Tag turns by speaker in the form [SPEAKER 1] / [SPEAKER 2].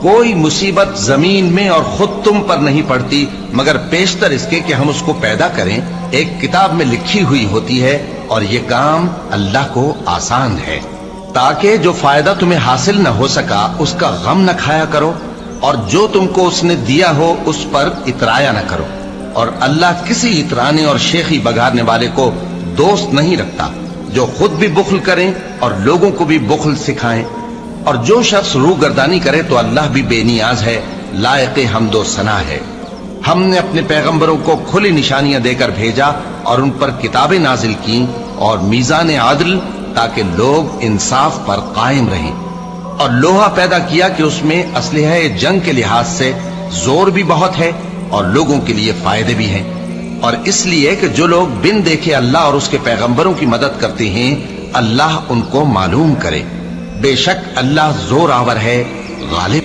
[SPEAKER 1] कोई मुसीबत जमीन में और खुद तुम पर नहीं पड़ती मगर पेशतर इसके कि हम उसको पैदा करें एक किताब में लिखी हुई होती है, और ये काम अल्लाह को आसान है, ताकि जो फायदा तुम्हें हासिल न हो सका उसका गम न खाया करो, और जो तुमको उसने दिया हो उस पर इतराया न करो। और अल्लाह किसी इतराने और शेखी बघारने वाले को दोस्त नहीं रखता, जो खुद भी बुख्ल करें और लोगों को भी बुख्ल सिखाएं। और जो शख्स रूगर्दानी करे तो अल्लाह भी बेनियाज है, लायक हम्दो सना है। हमने अपने पैगंबरों को खुली निशानियां देकर भेजा और उन पर किताबें नाजिल की और मीजान आदल, ताकि लोग इंसाफ पर कायम रहें। और लोहा पैदा किया कि उसमें असलहा जंग के लिहाज से जोर भी बहुत है और लोगों के लिए फायदे भी हैं, और इसलिए कि जो लोग बिन देखे अल्लाह और उसके पैगंबरों की मदद करते हैं अल्लाह उनको मालूम करे। बेशक अल्लाह जोर आवर है, गालिब।